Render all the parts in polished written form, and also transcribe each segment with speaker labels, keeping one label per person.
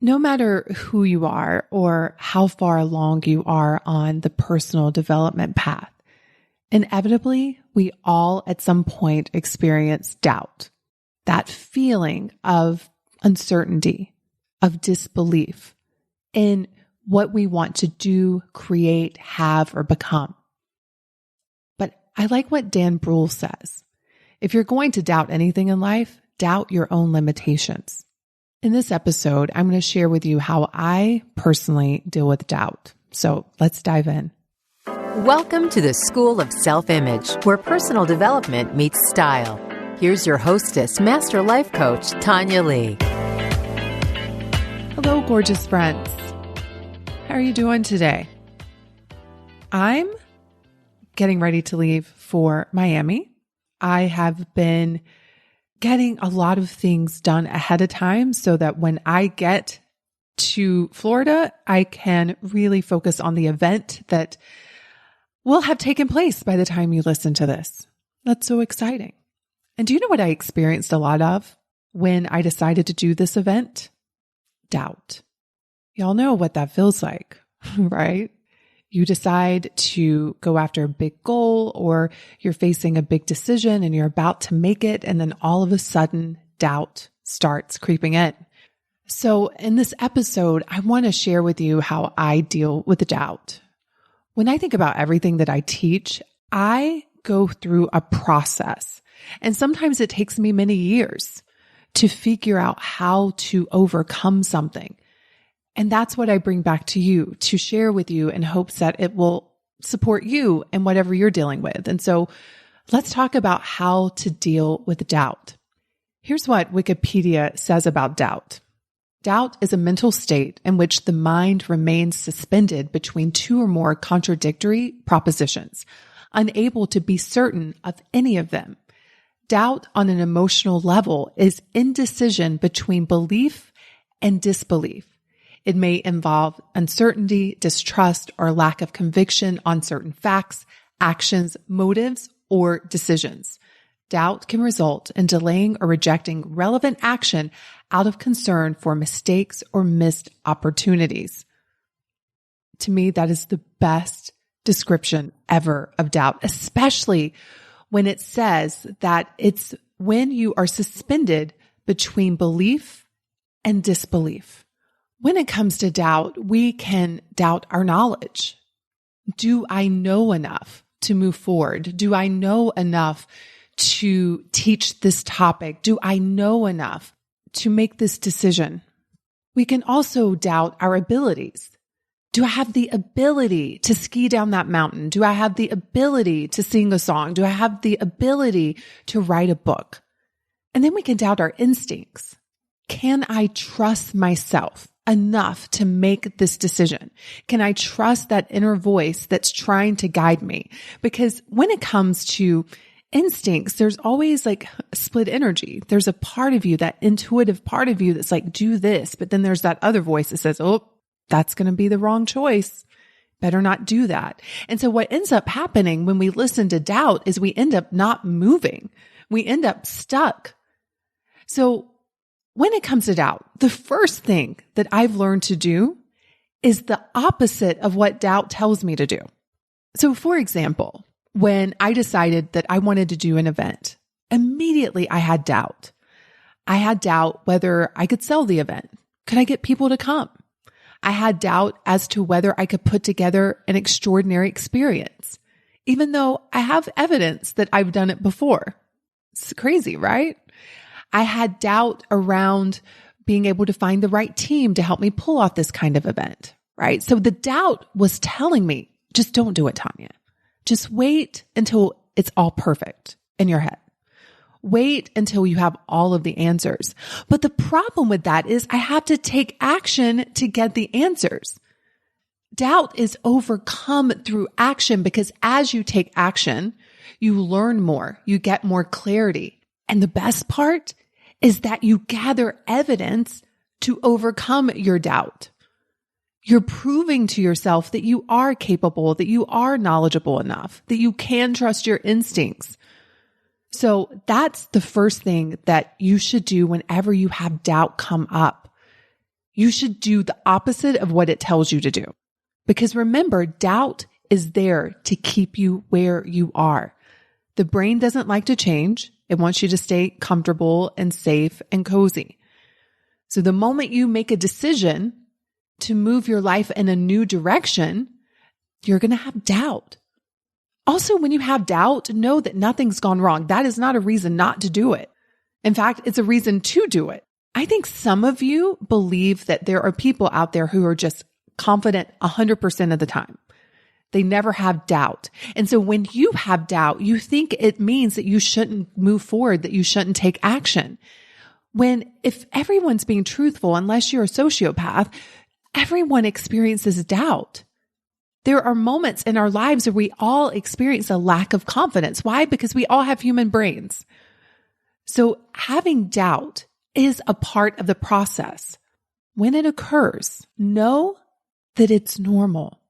Speaker 1: No matter who you are or how far along you are on the personal development path, inevitably, we all at some point experience doubt. That feeling of uncertainty, of disbelief in what we want to do, create, have, or become. But I like what Dan Brule says. If you're going to doubt anything in life, doubt your own limitations. In this episode, I'm going to share with you how I personally deal with doubt. So let's dive in.
Speaker 2: Welcome to the School of Self-Image, where personal development meets style. Here's your hostess, Master Life Coach, Tanya Lee.
Speaker 1: Hello, gorgeous friends. How are you doing today? I'm getting ready to leave for Miami. I have been getting a lot of things done ahead of time so that when I get to Florida, I can really focus on the event that will have taken place by the time you listen to this. That's so exciting. And do you know what I experienced a lot of when I decided to do this event? Doubt. Y'all know what that feels like, right? You decide to go after a big goal, or you're facing a big decision and you're about to make it. And then all of a sudden, doubt starts creeping in. So in this episode, I want to share with you how I deal with the doubt. When I think about everything that I teach, I go through a process. And sometimes it takes me many years to figure out how to overcome something. And that's what I bring back to you to share with you in hopes that it will support you in whatever you're dealing with. And so let's talk about how to deal with doubt. Here's what Wikipedia says about doubt. Doubt is a mental state in which the mind remains suspended between two or more contradictory propositions, unable to be certain of any of them. Doubt on an emotional level is indecision between belief and disbelief. It may involve uncertainty, distrust, or lack of conviction on certain facts, actions, motives, or decisions. Doubt can result in delaying or rejecting relevant action out of concern for mistakes or missed opportunities. To me, that is the best description ever of doubt, especially when it says that it's when you are suspended between belief and disbelief. When it comes to doubt, we can doubt our knowledge. Do I know enough to move forward? Do I know enough to teach this topic? Do I know enough to make this decision? We can also doubt our abilities. Do I have the ability to ski down that mountain? Do I have the ability to sing a song? Do I have the ability to write a book? And then we can doubt our instincts. Can I trust myself enough to make this decision? Can I trust that inner voice that's trying to guide me? Because when it comes to instincts, there's always like split energy. There's a part of you, that intuitive part of you that's like, do this. But then there's that other voice that says, oh, that's going to be the wrong choice. Better not do that. And so what ends up happening when we listen to doubt is we end up not moving. We end up stuck. So when it comes to doubt, the first thing that I've learned to do is the opposite of what doubt tells me to do. So for example, when I decided that I wanted to do an event, immediately I had doubt. I had doubt whether I could sell the event. Could I get people to come? I had doubt as to whether I could put together an extraordinary experience, even though I have evidence that I've done it before. It's crazy, right? I had doubt around being able to find the right team to help me pull off this kind of event, right? So the doubt was telling me, just don't do it, Tanya. Just wait until it's all perfect in your head. Wait until you have all of the answers. But the problem with that is I have to take action to get the answers. Doubt is overcome through action because as you take action, you learn more, you get more clarity. And the best part is that you gather evidence to overcome your doubt. You're proving to yourself that you are capable, that you are knowledgeable enough, that you can trust your instincts. So that's the first thing that you should do whenever you have doubt come up. You should do the opposite of what it tells you to do. Because remember, doubt is there to keep you where you are. The brain doesn't like to change. It wants you to stay comfortable and safe and cozy. So the moment you make a decision to move your life in a new direction, you're going to have doubt. Also, when you have doubt, know that nothing's gone wrong. That is not a reason not to do it. In fact, it's a reason to do it. I think some of you believe that there are people out there who are just confident 100% of the time. They never have doubt. And so when you have doubt, you think it means that you shouldn't move forward, that you shouldn't take action. When if everyone's being truthful, unless you're a sociopath, everyone experiences doubt. There are moments in our lives where we all experience a lack of confidence. Why? Because we all have human brains. So having doubt is a part of the process. When it occurs, know that it's normal.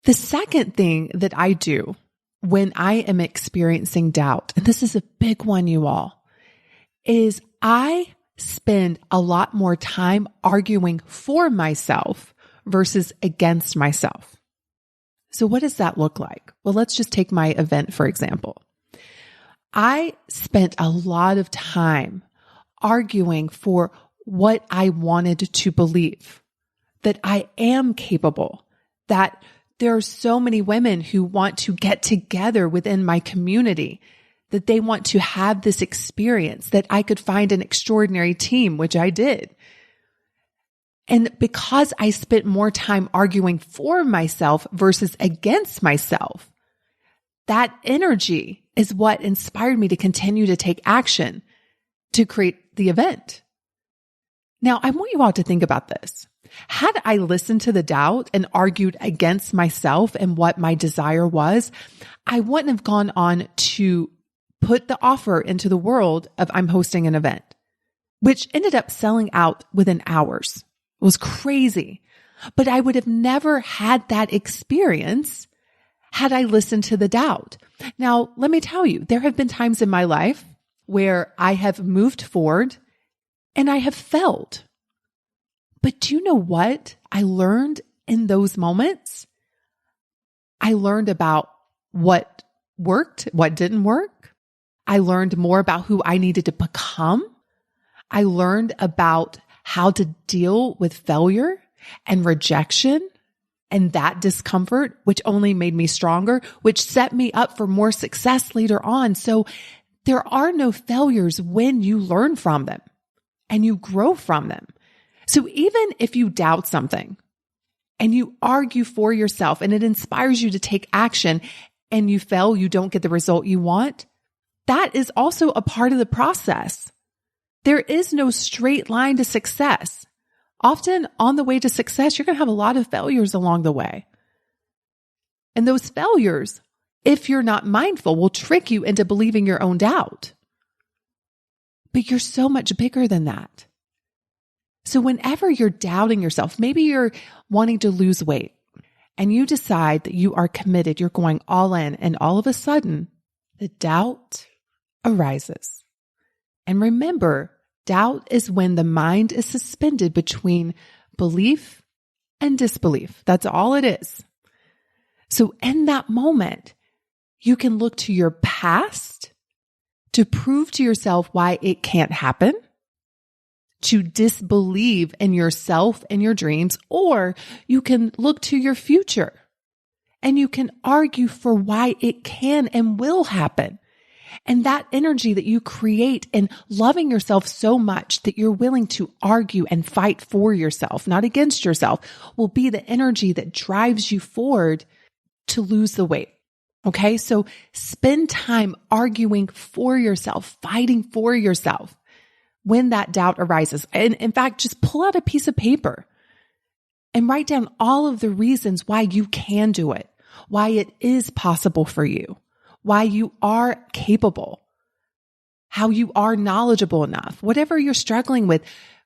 Speaker 1: The second thing that I do when I am experiencing doubt, and this is a big one, you all, is I spend a lot more time arguing for myself versus against myself. So what does that look like? Well, let's just take my event, for example. I spent a lot of time arguing for what I wanted to believe, that I am capable, that there are so many women who want to get together within my community, that they want to have this experience, that I could find an extraordinary team, which I did. And because I spent more time arguing for myself versus against myself, that energy is what inspired me to continue to take action to create the event. Now, I want you all to think about this. Had I listened to the doubt and argued against myself and what my desire was, I wouldn't have gone on to put the offer into the world of I'm hosting an event, which ended up selling out within hours. It was crazy. But I would have never had that experience had I listened to the doubt. Now, let me tell you, there have been times in my life where I have moved forward and I have failed. But do you know what I learned in those moments? I learned about what worked, what didn't work. I learned more about who I needed to become. I learned about how to deal with failure and rejection and that discomfort, which only made me stronger, which set me up for more success later on. So there are no failures when you learn from them and you grow from them. So even if you doubt something and you argue for yourself and it inspires you to take action and you fail, you don't get the result you want, that is also a part of the process. There is no straight line to success. Often on the way to success, you're going to have a lot of failures along the way. And those failures, if you're not mindful, will trick you into believing your own doubt. But you're so much bigger than that. So whenever you're doubting yourself, maybe you're wanting to lose weight and you decide that you are committed, you're going all in, and all of a sudden, the doubt arises. And remember, doubt is when the mind is suspended between belief and disbelief. That's all it is. So in that moment, you can look to your past to prove to yourself why it can't happen, to disbelieve in yourself and your dreams, or you can look to your future and you can argue for why it can and will happen. And that energy that you create in loving yourself so much that you're willing to argue and fight for yourself, not against yourself, will be the energy that drives you forward to lose the weight. Okay, so spend time arguing for yourself, fighting for yourself when that doubt arises. And in fact, just pull out a piece of paper and write down all of the reasons why you can do it, why it is possible for you, why you are capable, how you are knowledgeable enough, whatever you're struggling with,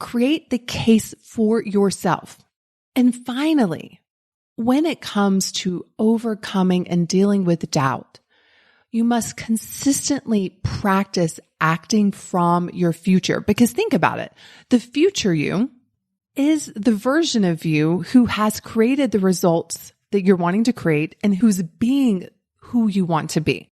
Speaker 1: create the case for yourself. And finally, when it comes to overcoming and dealing with doubt, you must consistently practice acting from your future. Because think about it. The future you is the version of you who has created the results that you're wanting to create and who's being who you want to be.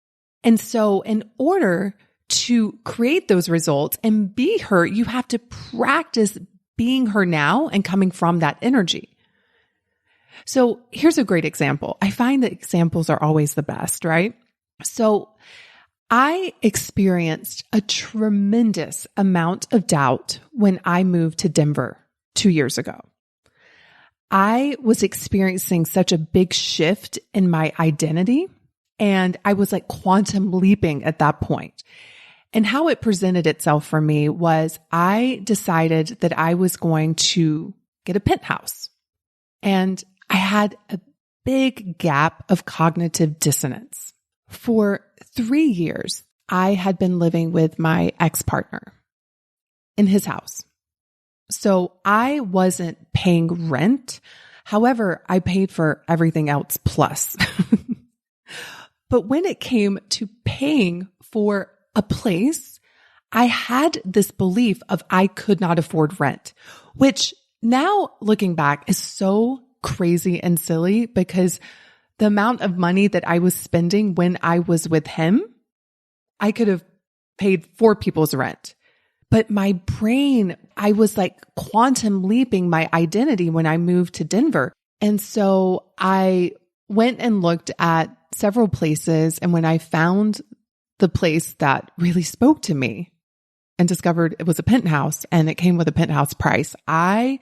Speaker 1: And so in order to create those results and be her, you have to practice being her now and coming from that energy. So here's a great example. I find that examples are always the best, right? So I experienced a tremendous amount of doubt when I moved to Denver 2 years ago. I was experiencing such a big shift in my identity, and I was like quantum leaping at that point. And how it presented itself for me was I decided that I was going to get a penthouse. And I had a big gap of cognitive dissonance. For 3 years, I had been living with my ex-partner in his house. So I wasn't paying rent. However, I paid for everything else plus. But when it came to paying for a place, I had this belief of I could not afford rent, which now looking back is so crazy and silly because the amount of money that I was spending when I was with him, I could have paid 4 people's rent. But my brain, I was like quantum leaping my identity when I moved to Denver. And so I went and looked at several places. And when I found the place that really spoke to me and discovered it was a penthouse and it came with a penthouse price, I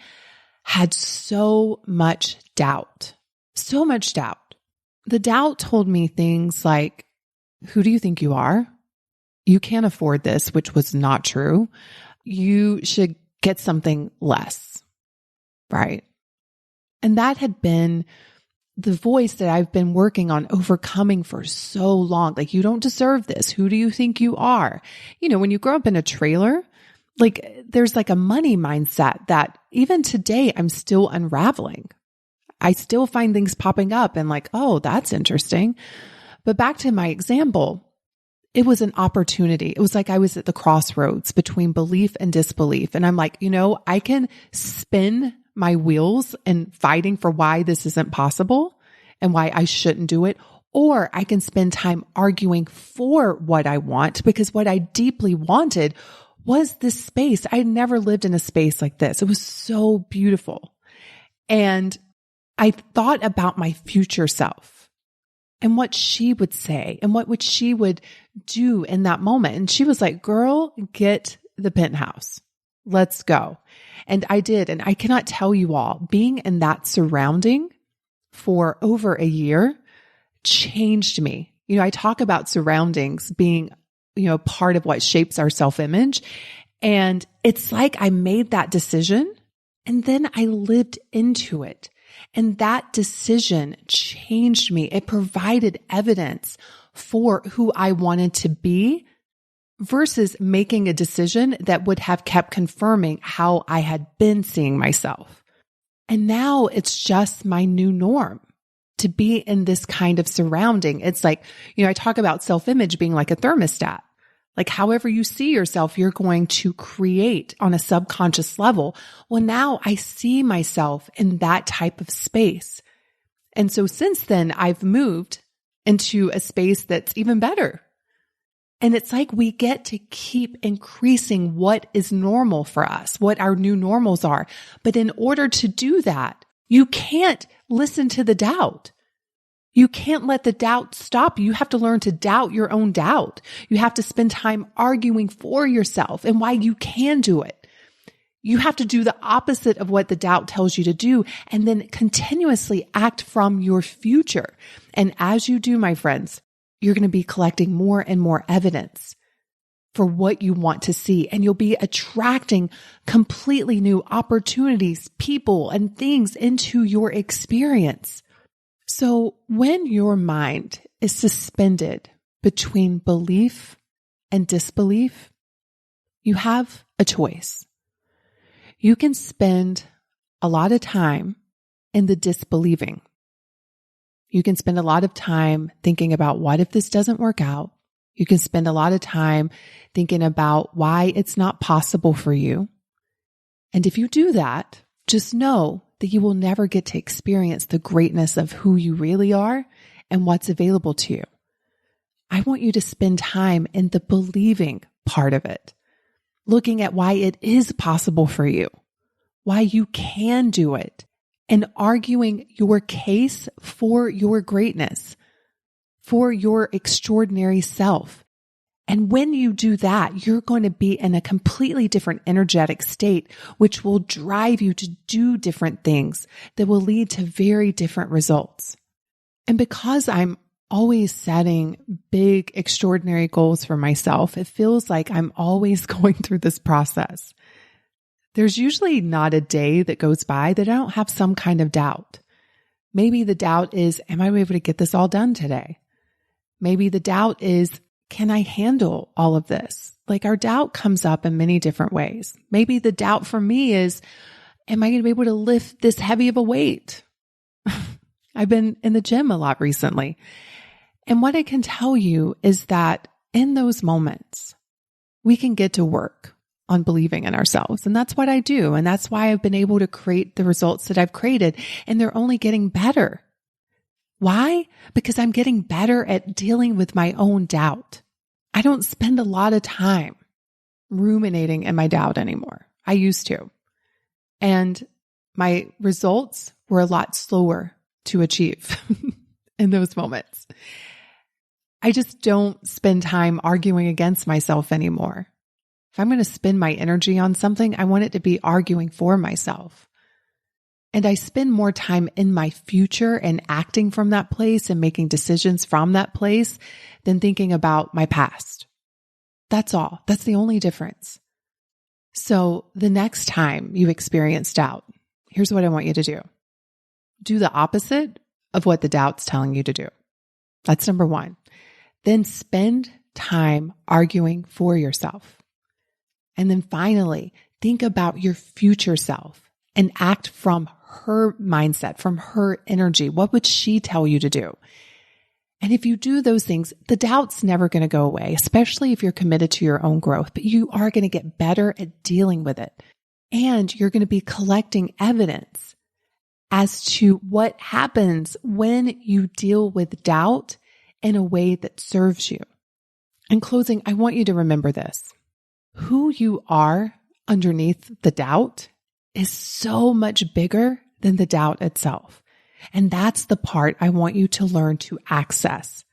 Speaker 1: had so much doubt, so much doubt. The doubt told me things like, who do you think you are? You can't afford this, which was not true. You should get something less, right? And that had been the voice that I've been working on overcoming for so long. Like, you don't deserve this. Who do you think you are? You know, when you grow up in a trailer, like there's like a money mindset that even today I'm still unraveling. I still find things popping up and like, oh, that's interesting. But back to my example, it was an opportunity. It was like I was at the crossroads between belief and disbelief. And I'm like, you know, I can spin my wheels and fighting for why this isn't possible and why I shouldn't do it. Or I can spend time arguing for what I want, because what I deeply wanted was this space. I had never lived in a space like this. It was so beautiful. And I thought about my future self and what she would say and what she would do in that moment. And she was like, girl, get the penthouse. Let's go. And I did. And I cannot tell you all, being in that surrounding for over a year changed me. You know, I talk about surroundings being, you know, part of what shapes our self-image. And it's like I made that decision and then I lived into it. And that decision changed me. It provided evidence for who I wanted to be versus making a decision that would have kept confirming how I had been seeing myself. And now it's just my new norm to be in this kind of surrounding. It's like, you know, I talk about self-image being like a thermostat. Like however you see yourself, you're going to create on a subconscious level. Well, now I see myself in that type of space. And so since then, I've moved into a space that's even better. And it's like we get to keep increasing what is normal for us, what our new normals are. But in order to do that, you can't listen to the doubt. You can't let the doubt stop you. You have to learn to doubt your own doubt. You have to spend time arguing for yourself and why you can do it. You have to do the opposite of what the doubt tells you to do and then continuously act from your future. And as you do, my friends, you're going to be collecting more and more evidence for what you want to see. And you'll be attracting completely new opportunities, people, and things into your experience. So when your mind is suspended between belief and disbelief, you have a choice. You can spend a lot of time in the disbelieving. You can spend a lot of time thinking about what if this doesn't work out. You can spend a lot of time thinking about why it's not possible for you. And if you do that, just know that you will never get to experience the greatness of who you really are and what's available to you. I want you to spend time in the believing part of it, looking at why it is possible for you, why you can do it, and arguing your case for your greatness, for your extraordinary self. And when you do that, you're going to be in a completely different energetic state, which will drive you to do different things that will lead to very different results. And because I'm always setting big, extraordinary goals for myself, it feels like I'm always going through this process. There's usually not a day that goes by that I don't have some kind of doubt. Maybe the doubt is, am I able to get this all done today? Maybe the doubt is, can I handle all of this? Like, our doubt comes up in many different ways. Maybe the doubt for me is, am I going to be able to lift this heavy of a weight? I've been in the gym a lot recently. And what I can tell you is that in those moments, we can get to work on believing in ourselves. And that's what I do. And that's why I've been able to create the results that I've created. And they're only getting better. Why? Because I'm getting better at dealing with my own doubt. I don't spend a lot of time ruminating in my doubt anymore. I used to. And my results were a lot slower to achieve in those moments. I just don't spend time arguing against myself anymore. If I'm going to spend my energy on something, I want it to be arguing for myself. And I spend more time in my future and acting from that place and making decisions from that place than thinking about my past. That's all. That's the only difference. So the next time you experience doubt, here's what I want you to do. Do the opposite of what the doubt's telling you to do. That's number one. Then spend time arguing for yourself. And then finally, think about your future self and act from her mindset, from her energy. What would she tell you to do? And if you do those things, the doubt's never going to go away, especially if you're committed to your own growth, but you are going to get better at dealing with it. And you're going to be collecting evidence as to what happens when you deal with doubt in a way that serves you. In closing, I want you to remember this. Who you are underneath the doubt is so much bigger than the doubt itself. And that's the part I want you to learn to access.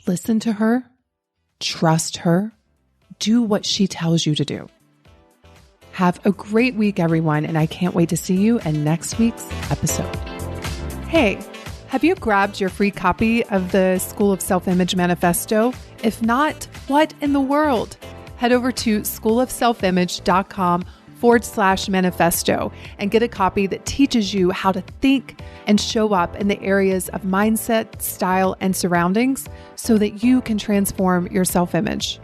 Speaker 1: Listen to her, trust her, do what she tells you to do. Have a great week, everyone, and I can't wait to see you in next week's episode. Hey, have you grabbed your free copy of the School of Self-Image Manifesto? If not, what in the world? Head over to schoolofselfimage.com/manifesto and get a copy that teaches you how to think and show up in the areas of mindset, style, and surroundings so that you can transform your self-image.